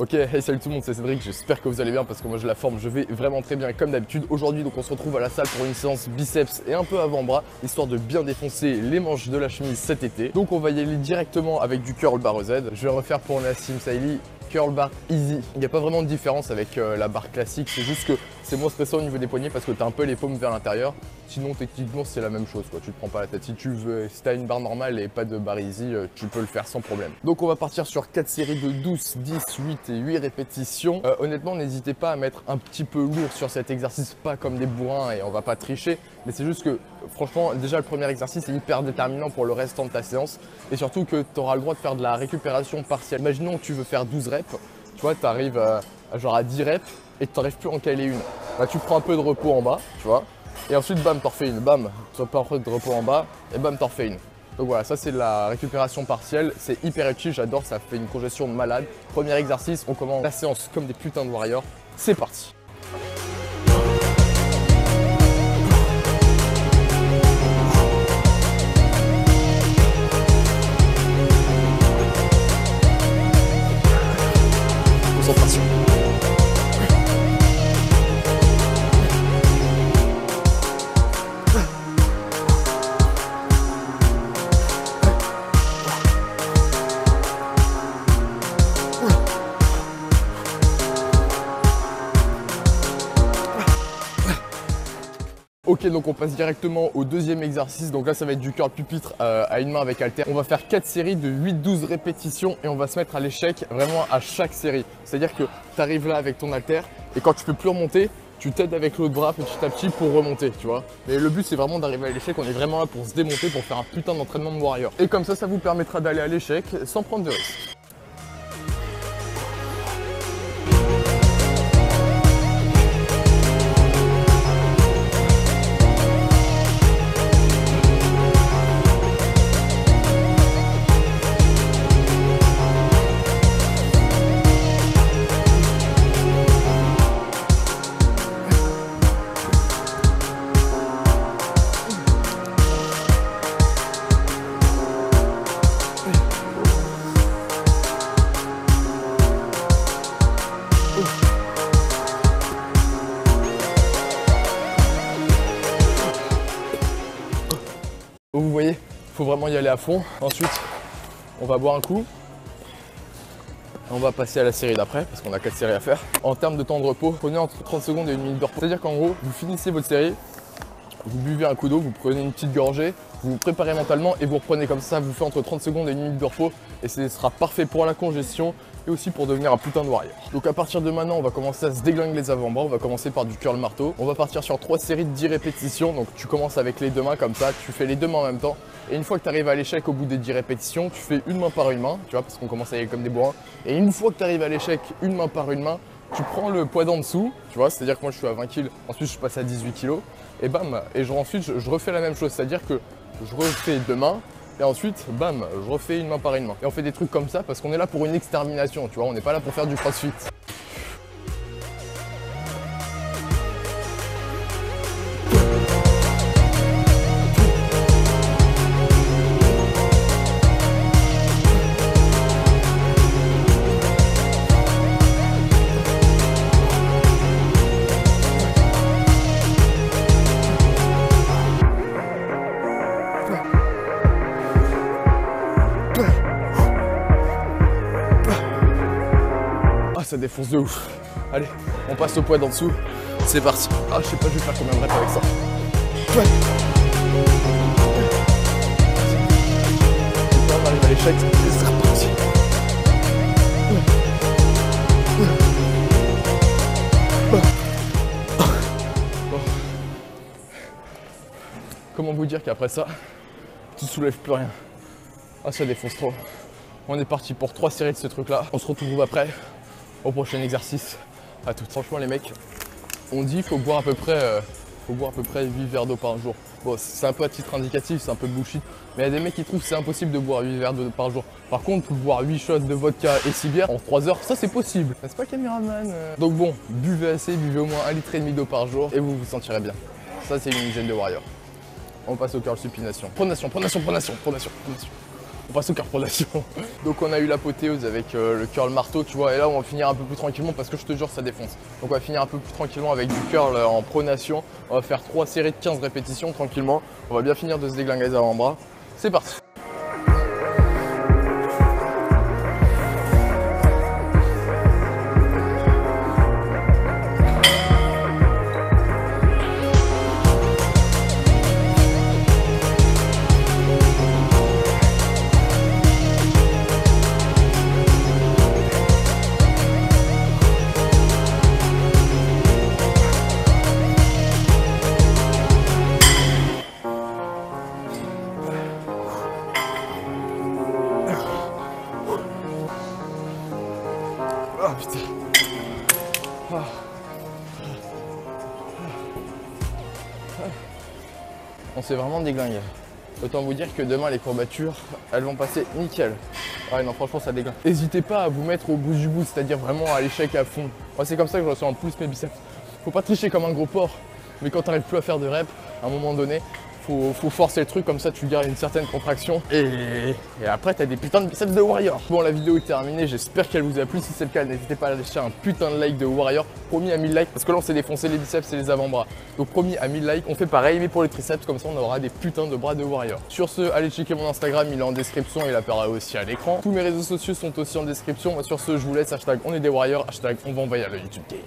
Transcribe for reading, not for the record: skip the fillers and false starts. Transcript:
Ok, hey salut tout le monde, c'est Cédric, j'espère que vous allez bien parce que moi j'ai la forme, je vais vraiment très bien comme d'habitude. Aujourd'hui donc on se retrouve à la salle pour une séance biceps et un peu avant-bras, histoire de bien défoncer les manches de la chemise cet été. Donc on va y aller directement avec du curl barre Z. Je vais refaire pour Nassim Saïli curl bar easy. Il n'y a pas vraiment de différence avec la barre classique, c'est juste que c'est moins stressant au niveau des poignets parce que tu as un peu les paumes vers l'intérieur. Sinon techniquement c'est la même chose quoi, tu te prends pas la tête. Si tu veux, si tu as une barre normale et pas de barre easy, tu peux le faire sans problème. Donc on va partir sur 4 séries de 12, 10, 8 et 8 répétitions. Honnêtement n'hésitez pas à mettre un petit peu lourd sur cet exercice, pas comme des bourrins et on va pas tricher. Mais c'est juste que franchement déjà le premier exercice est hyper déterminant pour le restant de ta séance. Et surtout que tu auras le droit de faire de la récupération partielle. Imaginons que tu veux faire 12 reps, tu vois, tu arrives à 10 reps et tu n'arrives plus à en caler une. Bah, tu prends un peu de repos en bas, tu vois. Et ensuite, bam, t'en refais une, bam, tu prends un peu de repos en bas et bam, t'en refais une. Donc voilà, ça c'est de la récupération partielle, c'est hyper utile, j'adore, ça fait une congestion de malade. Premier exercice, on commence la séance comme des putains de warriors, c'est parti. Concentration. Ok, donc on passe directement au deuxième exercice. Donc là, ça va être du curl pupitre à une main avec haltère. On va faire 4 séries de 8-12 répétitions et on va se mettre à l'échec vraiment à chaque série. C'est-à-dire que tu arrives là avec ton haltère et quand tu peux plus remonter, tu t'aides avec l'autre bras petit à petit pour remonter, tu vois. Mais le but, c'est vraiment d'arriver à l'échec. On est vraiment là pour se démonter, pour faire un putain d'entraînement de warrior. Et comme ça vous permettra d'aller à l'échec sans prendre de risques. Vous voyez, il faut vraiment y aller à fond. Ensuite, on va boire un coup. On va passer à la série d'après parce qu'on a 4 séries à faire. En termes de temps de repos, prenez entre 30 secondes et 1 minute de repos. C'est-à-dire qu'en gros, vous finissez votre série, vous buvez un coup d'eau, vous prenez une petite gorgée, vous vous préparez mentalement et vous reprenez comme ça, vous faites entre 30 secondes et 1 minute de repos et ce sera parfait pour la congestion et aussi pour devenir un putain de warrior. Donc à partir de maintenant, on va commencer à se déglinguer les avant-bras, on va commencer par du curl marteau. On va partir sur 3 séries de 10 répétitions, donc tu commences avec les deux mains comme ça, tu fais les deux mains en même temps. Et une fois que tu arrives à l'échec au bout des 10 répétitions, tu fais une main par une main, tu vois, parce qu'on commence à y aller comme des bourrins. Et une fois que tu arrives à l'échec une main par une main, tu prends le poids d'en dessous, tu vois, c'est-à-dire que moi je suis à 20 kg, ensuite je passe à 18 kg, et bam, et ensuite je refais la même chose, c'est-à-dire que je refais deux mains, et ensuite, bam, je refais une main par une main. Et on fait des trucs comme ça parce qu'on est là pour une extermination, tu vois, on n'est pas là pour faire du crossfit. Ça défonce de ouf. Allez, on passe au poids d'en dessous. C'est parti. Ah, je sais pas, je vais faire combien de reps avec ça. Ouais. On arrive à l'échec. C'est reparti. Comment vous dire qu'après ça, tu soulèves plus rien. Ah, ça défonce trop. On est parti pour 3 séries de ce truc là. On se retrouve après au prochain exercice. À tout. Franchement les mecs, on dit qu'il faut boire à peu près 8 verres d'eau par jour. Bon, c'est un peu à titre indicatif, c'est un peu bullshit, mais il y a des mecs qui trouvent que c'est impossible de boire 8 verres d'eau par jour. Par contre, boire 8 shots de vodka et 6 bières en 3 heures, ça c'est possible. N'est-ce pas caméraman? Donc bon, buvez assez, buvez au moins 1,5 litre d'eau par jour et vous vous sentirez bien. Ça c'est une hygiène de warrior. On passe au curl supination. Pronation, pronation, pronation, pronation, pronation. On passe au curl pronation. Donc on a eu l'apothéose avec le curl marteau, tu vois, et là on va finir un peu plus tranquillement parce que je te jure ça défonce. Donc on va finir un peu plus tranquillement avec du curl en pronation. On va faire 3 séries de 15 répétitions tranquillement. On va bien finir de se déglinguer les avant-bras. C'est parti. Oh putain. On s'est vraiment déglingué. Autant vous dire que demain les courbatures, elles vont passer nickel. Ouais non franchement ça déglingue. N'hésitez pas à vous mettre au bout du bout, c'est-à-dire vraiment à l'échec à fond. Moi c'est comme ça que je ressens en plus mes biceps. Faut pas tricher comme un gros porc, mais quand t'arrives plus à faire de reps, à un moment donné, faut forcer le truc, comme ça tu gardes une certaine contraction et après t'as des putains de biceps de warrior. Bon la vidéo est terminée, j'espère qu'elle vous a plu. Si c'est le cas, n'hésitez pas à lâcher un putain de like de warrior. Promis à 1000 likes, parce que là on s'est défoncé les biceps et les avant-bras. Donc promis à 1000 likes, on fait pareil mais pour les triceps, comme ça on aura des putains de bras de warrior. Sur ce, allez checker mon Instagram, il est en description, il apparaît aussi à l'écran. Tous mes réseaux sociaux sont aussi en description. Moi sur ce, je vous laisse, hashtag on est des warriors, hashtag on va envahir le YouTube game.